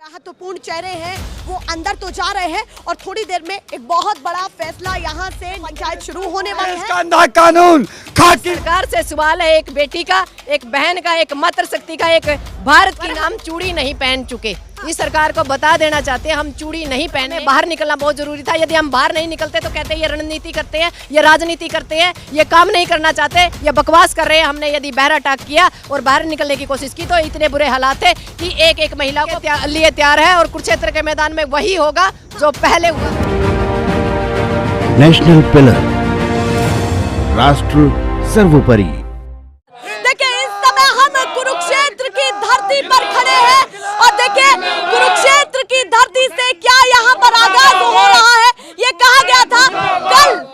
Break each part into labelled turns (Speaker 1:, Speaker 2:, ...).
Speaker 1: महत्वपूर्ण चेहरे हैं वो अंदर तो जा रहे हैं और थोड़ी देर में एक बहुत बड़ा फैसला यहाँ से पंचायत शुरू होने वाली है।
Speaker 2: कानून
Speaker 3: सरकार से सवाल है, एक बेटी का, एक बहन का, एक मातृशक्ति का, एक भारत की नाम चूड़ी नहीं पहन चुके। इस सरकार को बता देना चाहते हैं हम चूड़ी नहीं पहने, बाहर निकलना बहुत जरूरी था। यदि हम बाहर नहीं निकलते तो कहते हैं ये रणनीति करते हैं, ये राजनीति करते हैं, ये काम नहीं करना चाहते, ये बकवास कर रहे हैं। हमने यदि बहरा टाक किया और बाहर निकलने की कोशिश की तो इतने बुरे हालात थे कि एक एक महिला को लिए तैयार है और कुरुक्षेत्र के मैदान में वही होगा जो पहले हुआ।
Speaker 4: नेशनल पिलर, राष्ट्र सर्वोपरि।
Speaker 1: देखिए इस समय हम कुरुक्षेत्र की धरती पर खड़े हैं और देखिए कुरुक्षेत्र की धरती से क्या यहाँ पर आगाज हो रहा है। ये कहा गया था कल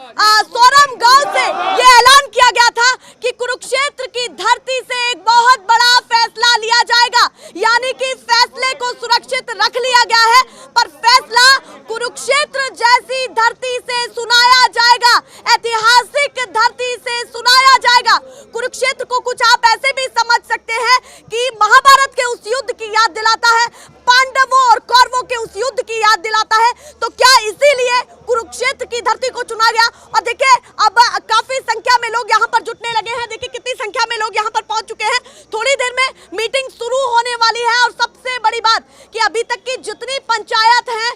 Speaker 1: सोरम गांव से ये ऐलान किया गया था कि कुरुक्षेत्र की धरती से एक बहुत बड़ा फैसला लिया जाएगा, यानी कि फैसले को सुरक्षित रख लिया गया है, पर फैसला कुरुक्षेत्र जैसी धरती से सुनाया जाएगा, ऐतिहासिक धरती से सुनाया जाएगा। कुरुक्षेत्र को कुछ आप ऐसे भी समझ सकते हैं कि महाभारत के उस युद्ध की याद दिलाता है, पांडवों और कौरवों के उस युद्ध की याद दिलाता है। तो क्या इसीलिए कुरुक्षेत्र की धरती को चुना गया? और देखिए अब काफी संख्या में लोग यहाँ पर जुटने लगे हैं। देखिए कितनी संख्या में लोग यहाँ पर पहुंच चुके हैं। थोड़ी देर में मीटिंग शुरू होने वाली है और सबसे बड़ी बात कि अभी तक की जितनी पंचायत हैं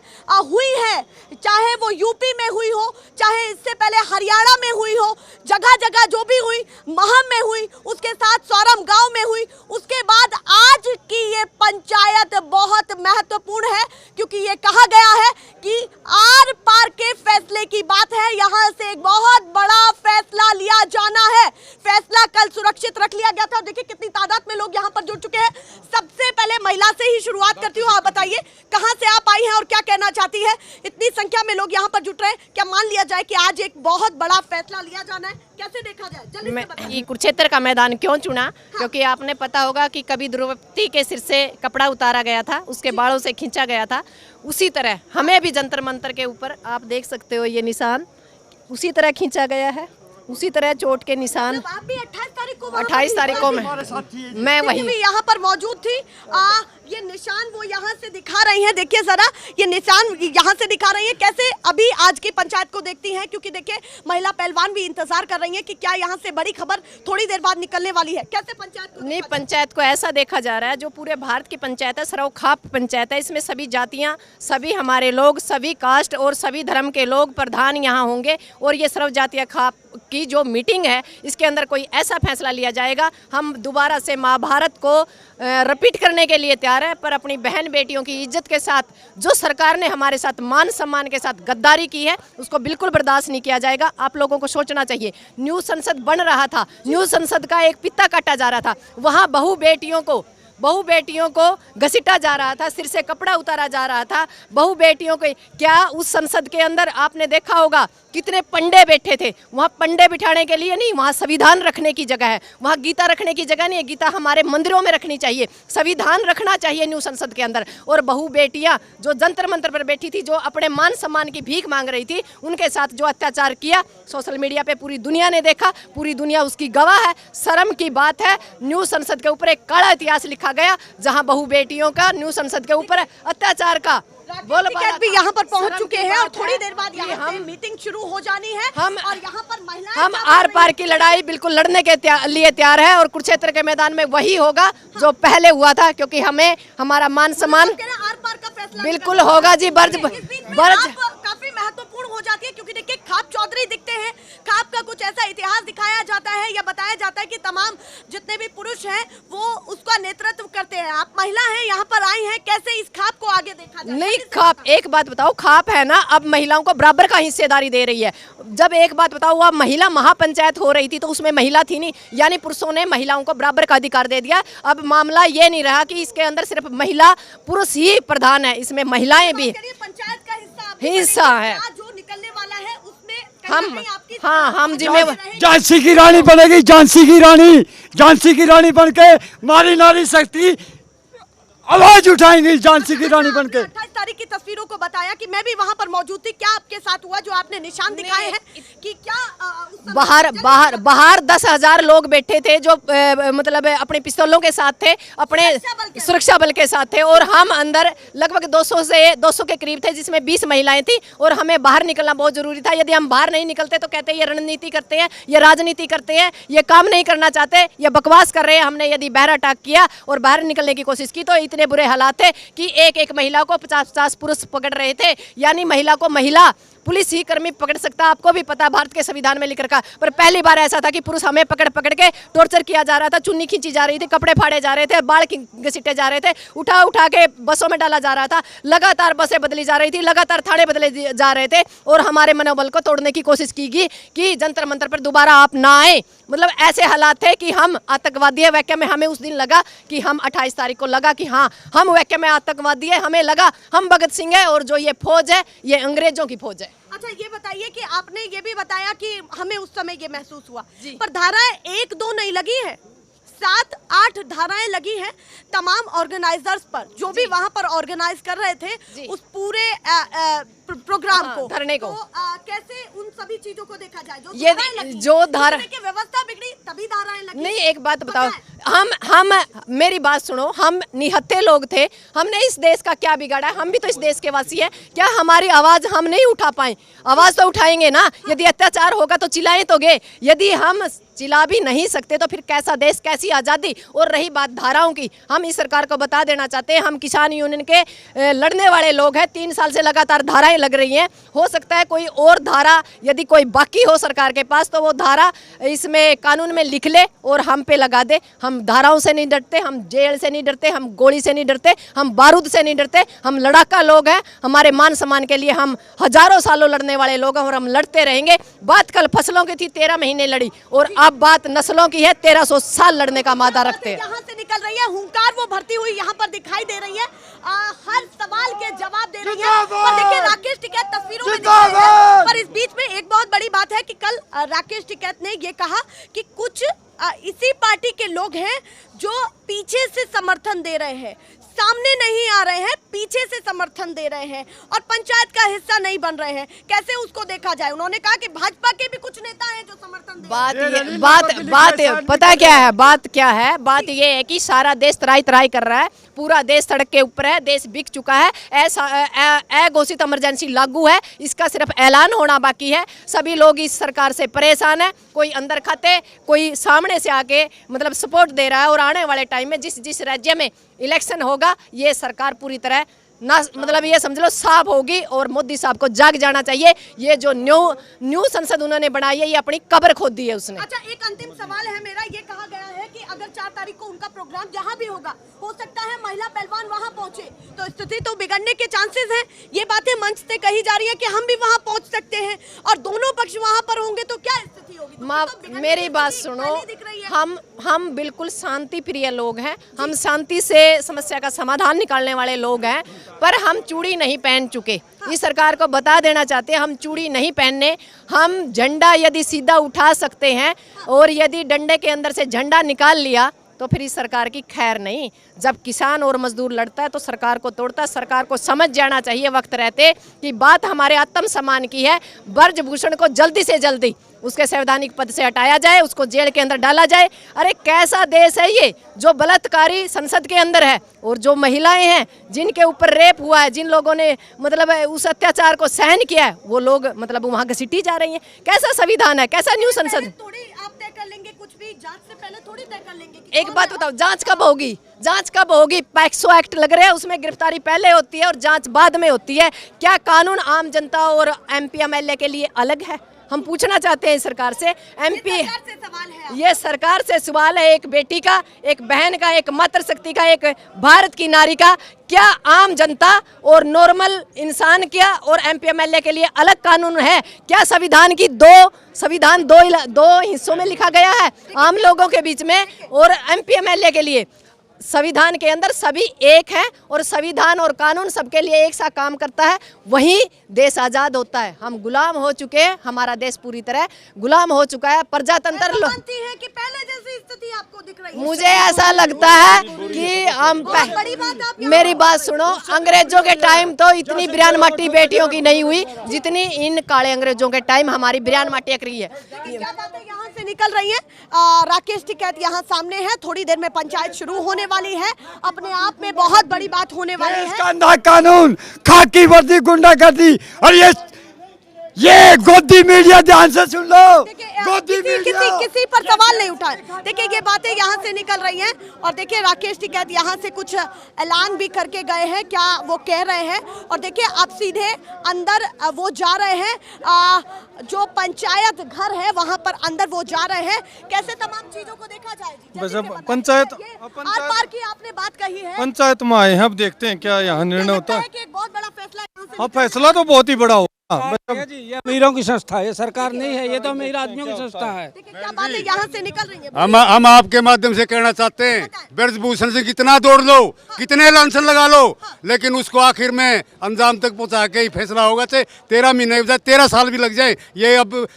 Speaker 1: हुई है, चाहे वो यूपी में हुई हो, चाहे इससे पहले हरियाणा में हुई हो, जगह जगह जो भी हुई, महम में हुई, उसके साथ सोरम गांव में हुई, उसके बाद आज की ये पंचायत बहुत महत्वपूर्ण है क्योंकि ये कहा गया है कि आर पार के फैसले की बात है। यहाँ से एक बहुत बड़ा फैसला लिया जाना है। फैसला कल सुरक्षित रख लिया गया था। देखिए कितनी तादाद में लोग यहाँ पर जुड़ चुके हैं। सबसे पहले महिला से ही शुरुआत करती हूँ। आप बताइए कहाँ से आप आई हैं और क्या कहना चाहती है? इतनी संख्या में लोग यहाँ पर जुट रहे हैं, क्या मान लिया जाए कि आज एक बहुत बड़ा फैसला लिया जाना है? कैसे देखा जाए? जल्दी से बताइए।
Speaker 3: कुरुक्षेत्र का मैदान क्यों चुना? क्योंकि आपने पता होगा कि कभी द्रौपदी के सिर से कपड़ा उतारा गया था, उसके बालों से खींचा गया था। उसी तरह हमें भी जंतर मंतर के ऊपर आप देख सकते हो ये निशान उसी तरह खींचा गया है, उसी तरह चोट के निशान।
Speaker 1: आप भी
Speaker 3: 28 तारीख को मैं वही
Speaker 1: यहाँ पर मौजूद थी। ये निशान वो यहाँ से दिखा रही हैं। देखिए जरा ये निशान यहाँ से दिखा रही हैं। कैसे अभी आज की पंचायत को देखती हैं? क्योंकि देखिए महिला पहलवान भी इंतजार कर रही हैं कि क्या यहाँ से बड़ी खबर थोड़ी देर बाद निकलने वाली है। कैसे पंचायत को?
Speaker 3: नहीं, पंचायत को ऐसा देखा जा रहा है जो पूरे भारत की पंचायत है, सर्वखाप पंचायत है। इसमें सभी जातियाँ, सभी हमारे लोग, सभी कास्ट और सभी धर्म के लोग प्रधान यहाँ होंगे और ये सर्व जातीय खाप की जो मीटिंग है इसके अंदर कोई ऐसा फैसला लिया जाएगा। हम दोबारा से महाभारत को रिपीट करने के लिए तैयार है, पर अपनी बहन बेटियों की इज्जत के साथ जो सरकार ने हमारे साथ मान सम्मान के साथ गद्दारी की है उसको बिल्कुल बर्दाश्त नहीं किया जाएगा। आप लोगों को सोचना चाहिए, न्यू संसद बन रहा था, न्यू संसद का एक पित्ता काटा जा रहा था, वहाँ बहु बेटियों को घसीटा जा रहा था, सिर से कपड़ा उतारा जा रहा था। बहु बेटियों को क्या उस संसद के अंदर आपने देखा होगा कितने पंडे बैठे थे? वहाँ पंडे बिठाने के लिए नहीं, वहाँ संविधान रखने की जगह है, वहाँ गीता रखने की जगह नहीं है। गीता हमारे मंदिरों में रखनी चाहिए, संविधान रखना चाहिए न्यू संसद के अंदर। और बहु बेटियाँ जो जंतर मंतर पर बैठी थी, जो अपने मान सम्मान की भीख मांग रही थी, उनके साथ जो अत्याचार किया सोशल मीडिया पे पूरी दुनिया ने देखा, पूरी दुनिया उसकी गवाह है। शर्म की बात है, न्यू संसद के ऊपर एक काला इतिहास लिखा गया जहाँ बहु बेटियों का न्यू संसद के ऊपर अत्याचार का
Speaker 1: भी यहाँ पर पहुँच चुके हैं और थोड़ी देर बाद यहाँ से मीटिंग शुरू हो जानी है। और यहाँ पर महिलाएं,
Speaker 3: हम आर पार की लड़ाई बिल्कुल लड़ने के लिए तैयार है और कुरुक्षेत्र के मैदान में वही होगा जो पहले हुआ था, क्योंकि हमें हमारा मान सम्मान
Speaker 1: आर पार का फैसला
Speaker 3: बिल्कुल होगा जी। बर्ज
Speaker 1: काफी महत्वपूर्ण हो जाती है क्योंकि देखिए खाप चौधरी दिखते हैं। खाप का कुछ ऐसा इतिहास दिखाया जाता है या बताया जाता है कि तमाम जितने भी पुरुष हैं वो उसका नेतृत्व करते हैं। आप महिला हैं, यहाँ पर आई हैं, कैसे इस खाप को आगे देखा जाए?
Speaker 3: नहीं, खाप एक बात बताओ, खाप है ना अब महिलाओं को बराबर का हिस्सेदारी दे रही है। जब एक बात बताओ, वह महिला महापंचायत हो रही थी तो उसमें महिला थी नहीं, यानी पुरुषों ने महिलाओं को बराबर का अधिकार दे दिया। अब मामला ये नहीं रहा कि इसके अंदर सिर्फ महिला पुरुष ही प्रधान है, इसमें महिलाएं भी
Speaker 1: पंचायत का
Speaker 3: हिस्सा है।
Speaker 1: जो निकलने वाला है उसमें
Speaker 3: हम जिम्मेवार।
Speaker 2: झांसी की रानी बनेगी, झांसी की रानी बनके मारी नारी शक्ति आवाज उठाएंगे झांसी की रानी बन के।
Speaker 1: 28 तारीख की तस्वीरों को बताया कि मैं भी वहां पर मौजूद थी, क्या आपके साथ हुआ जो आपने निशान दिखाए हैं कि क्या उस समय
Speaker 3: बाहर 10,000 लोग बैठे थे जो मतलब अपने पिस्तौलों के साथ थे, अपने सुरक्षा बल के साथ थे, और हम अंदर लगभग 200 के करीब थे, जिसमें 20 महिलाएं थी, और हमें बाहर निकलना बहुत जरूरी था। यदि हम बाहर नहीं निकलते तो कहते ये रणनीति करते हैं, ये राजनीति करते हैं, ये काम नहीं करना चाहते, ये बकवास कर रहे हैं। हमने यदि बहरा टाक किया और बाहर निकलने की कोशिश की तो इतने बुरे हालात थे कि एक महिला को 50 पुरुष पकड़ रहे थे, यानी महिला को महिला पुलिस ही कर्मी पकड़ सकता। आपको भी पता भारत के संविधान में लिख रखा, पर पहली बार ऐसा था कि पुरुष हमें पकड़ के टॉर्चर किया जा रहा था, चुन्नी खींची जा रही थी, कपड़े फाड़े जा रहे थे, बाल घसीटे जा रहे थे, उठा के बसों में डाला जा रहा था, लगातार बसें बदली जा रही थी, लगातार थाने बदले जा रहे थे, और हमारे मनोबल को तोड़ने की कोशिश की गई कि जंतर मंतर पर दोबारा आप ना आए। मतलब ऐसे हालात थे कि हम आतंकवादी है। वाकई में हमें उस दिन लगा कि हम 28 तारीख को लगा कि हाँ हम वाकई में आतंकवादी है, हमें लगा हम भगत सिंह है, और जो ये फौज है ये अंग्रेजों की फौज है।
Speaker 1: अच्छा, ये बताइए कि आपने ये भी बताया कि हमें उस समय ये महसूस हुआ, पर धाराएं 1-2 नहीं लगी है, 7-8 धाराएं लगी हैं तमाम ऑर्गेनाइजर्स पर, जो भी वहां पर ऑर्गेनाइज कर रहे थे उस पूरे प्रोग्राम को, धरने को। कैसे उन सभी चीजों को देखा जाए?
Speaker 3: जो धारा
Speaker 1: की व्यवस्था बिगड़ी तभी धाराएं लगी।
Speaker 3: नहीं, एक बात बताओ, हम मेरी बात सुनो, हम निहत्थे लोग थे, हमने इस देश का क्या बिगाड़ा? हम भी तो इस देश के वासी हैं। क्या हमारी आवाज हम नहीं उठा पाए? आवाज तो उठाएंगे ना। यदि अत्याचार होगा तो चिल्लाएं तो गे, यदि हम चिल्ला भी नहीं सकते तो फिर कैसा देश, कैसी आज़ादी? और रही बात धाराओं की, हम इस सरकार को बता देना चाहते हैं, हम किसान यूनियन के लड़ने वाले लोग हैं। 3 साल से लगातार धाराएं लग रही हैं। हो सकता है कोई और धारा यदि कोई बाकी हो सरकार के पास तो वो धारा इसमें कानून में लिख ले और हम पे लगा दे। हम धाराओं से नहीं डरते, हम जेल से नहीं डरते, हम गोली से नहीं डरते, हम बारूद से नहीं डरते। हम लड़ाका लोग हैं। हमारे मान सम्मान के लिए हम हजारों सालों लड़ने वाले लोग हैं और हम लड़ते रहेंगे। बात कल फसलों की थी, 13 महीने लड़ी, और अब बात नस्लों की है, 1300 साल लड़ने का मादा रखते हैं।
Speaker 1: यहाँ से निकल रही है हुंकार, वो भरती हुई यहाँ पर दिखाई दे रही है, हर सवाल के जवाब दे रही है। और देखिए राकेश टिकैत तस्वीरों में दिख रहे हैं, पर इस बीच में एक बहुत बड़ी बात है कि कल राकेश टिकैत ने ये कहा कि कुछ इसी पार्टी के लोग हैं जो पीछे से समर्थन दे रहे हैं, सामने नहीं आ रहे हैं, पीछे से समर्थन दे रहे हैं और पंचायत का हिस्सा नहीं बन रहे हैं। कैसे उसको देखा जाए? उन्होंने कहा कि भाजपा के भी कुछ नेता हैं जो समर्थन दे रहे हैं।
Speaker 3: बात पता क्या है? बात ये है कि सारा देश तराई कर रहा है, पूरा देश सड़क के ऊपर है, देश बिक चुका है, अघोषित इमरजेंसी लागू है, इसका सिर्फ ऐलान होना बाकी है। सभी लोग इस सरकार से परेशान है, कोई अंदर खाते, कोई सामने से आके मतलब सपोर्ट दे रहा है। और आने वाले टाइम में जिस राज्य में इलेक्शन होगा ये सरकार पूरी तरह ना, मतलब ये समझ लो साफ होगी, और मोदी साहब को जाग जाना चाहिए। ये जो न्यू संसद उन्होंने बनाई है ये अपनी कब्र खोद दी है उसने।
Speaker 1: अच्छा, एक अंतिम सवाल है मेरा, ये कहा गया है कि अगर 4 तारीख को उनका प्रोग्राम जहां भी होगा, हो सकता है महिला पहलवान वहां पहुंचे, तो स्थिति तो बिगड़ने के चांसेस हैं। ये बातें मंच से कही जा रही है कि हम भी वहां पहुंच सकते हैं और दोनों पक्ष वहां पर होंगे तो क्या स्थिति होगी?
Speaker 3: तो मेरी बात सुनो, हम बिल्कुल शांति प्रिय लोग हैं, हम शांति से समस्या का समाधान निकालने वाले लोग हैं, पर हम चूड़ी नहीं पहन चुके। इस सरकार को बता देना चाहते हैं हम चूड़ी नहीं पहनने। हम झंडा यदि सीधा उठा सकते हैं और यदि डंडे के अंदर से झंडा निकाल लिया तो फिर इस सरकार की खैर नहीं। जब किसान और मजदूर लड़ता है तो सरकार को तोड़ता है। सरकार को समझ जाना चाहिए वक्त रहते कि बात हमारे आत्म सम्मान की है। ब्रजभूषण को जल्दी से जल्दी उसके संवैधानिक पद से हटाया जाए, उसको जेल के अंदर डाला जाए। अरे कैसा देश है ये जो बलात्कारी संसद के अंदर है, और जो महिलाएं हैं जिनके ऊपर रेप हुआ है, जिन लोगों ने मतलब उस अत्याचार को सहन किया है, वो लोग मतलब वहाँ घसीटी जा रही हैं। कैसा संविधान है, कैसा न्यू संसद?
Speaker 1: आप तय कर लेंगे कुछ भी, जांच से पहले थोड़ी तय कर लेंगे।
Speaker 3: एक बात बताओ, जांच कब होगी? जांच कब होगी? पैक्सो एक्ट लग रहा है, उसमें गिरफ्तारी पहले होती है और जांच बाद में होती है। क्या कानून आम जनता और MP MLA के लिए अलग है? हम पूछना चाहते हैं सरकार से। MP ये सरकार से सवाल है, एक बेटी का, एक बहन का, एक मातृशक्ति का, एक भारत की नारी का। क्या आम जनता और नॉर्मल इंसान क्या और MP MLA के लिए अलग कानून है? क्या संविधान की संविधान दो हिस्सों में लिखा गया है, आम लोगों के बीच में और MP MLA के लिए? संविधान के अंदर सभी एक हैं और संविधान और कानून सबके लिए एक सा काम करता है, वही देश आज़ाद होता है। हम गुलाम हो चुके हैं, हमारा देश पूरी तरह गुलाम हो चुका है। प्रजातंत्र
Speaker 1: मानती है कि पहले जैसी स्थिति आपको दिख रही है?
Speaker 3: मुझे ऐसा लगता है कि हम
Speaker 1: बड़ी बात आप
Speaker 3: मेरी बात सुनो, अंग्रेजों के टाइम तो इतनी बिरयान माटी बेटियों की नहीं हुई जितनी इन काले अंग्रेजों के टाइम हमारी बिरयान माटी अक रही है।
Speaker 1: क्या बातें यहाँ से निकल रही हैं? राकेश टिकैत यहाँ सामने है, थोड़ी देर में पंचायत शुरू होने वाली है, अपने आप में बहुत बड़ी बात होने वाली है।
Speaker 2: कांधा कानून, खाकी वर्दी, गुंडागर्दी और ये गोदी मीडिया, ध्यान से सुन लो, गोदी मीडिया।
Speaker 1: किसी पर सवाल नहीं उठाए। देखिए ये बातें यहाँ से निकल रही हैं और देखिए राकेश टिकैत यहाँ से कुछ ऐलान भी करके गए हैं, क्या वो कह रहे हैं। और देखिए अब सीधे अंदर वो जा रहे हैं, जो पंचायत घर है वहाँ पर अंदर वो जा रहे हैं। कैसे तमाम चीजों को देखा जाए?
Speaker 4: पंचायत
Speaker 1: आर पार की आपने बात कही है,
Speaker 4: पंचायत में आए हैं, अब देखते हैं क्या यहाँ निर्णय होता है।
Speaker 1: कि एक बहुत बड़ा फैसला यहाँ से
Speaker 4: हाँ, फैसला तो बहुत ही बड़ा होगा।
Speaker 5: जी, ये अमीरों की संस्था है, ये सरकार नहीं है, ये तो अमीर आदमियों की संस्था है।
Speaker 1: देखिए क्या बातें यहाँ से निकल रही है।
Speaker 6: हम आपके माध्यम से कहना चाहते हैं, ब्रजभूषण से कितना दौड़ लो, कितने लांछन लगा लो, लेकिन उसको आखिर में अंजाम तक पहुंचा के ही फैसला होगा। चाहे 13 महीने बजाय 13 साल भी लग जाए। ये अब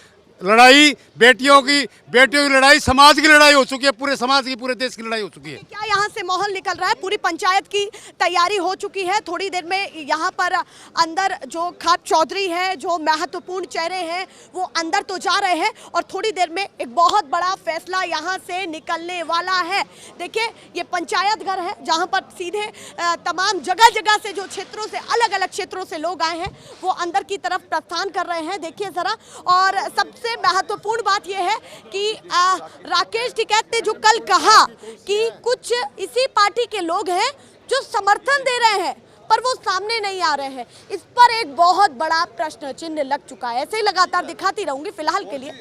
Speaker 6: लड़ाई बेटियों की लड़ाई, समाज की लड़ाई हो चुकी है, पूरे समाज की, पूरे देश की लड़ाई हो चुकी है।
Speaker 1: क्या यहाँ से माहौल निकल रहा है? पूरी पंचायत की तैयारी हो चुकी है। थोड़ी देर में यहाँ पर अंदर जो खाप चौधरी है, जो महत्वपूर्ण चेहरे हैं, वो अंदर तो जा रहे हैं और थोड़ी देर में एक बहुत बड़ा फैसला यहाँ से निकलने वाला है। देखिए ये पंचायत घर है जहाँ पर सीधे तमाम जगह जगह से, जो क्षेत्रों से, अलग अलग क्षेत्रों से लोग आए हैं, वो अंदर की तरफ प्रस्थान कर रहे हैं। देखिए जरा, और सबसे महत्वपूर्ण बात यह है कि राकेश टिकैत ने जो कल कहा कि कुछ इसी पार्टी के लोग हैं जो समर्थन दे रहे हैं पर वो सामने नहीं आ रहे हैं, इस पर एक बहुत बड़ा प्रश्न चिन्ह लग चुका है। ऐसे ही लगातार दिखाती रहूंगी। फिलहाल के लिए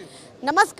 Speaker 1: नमस्कार।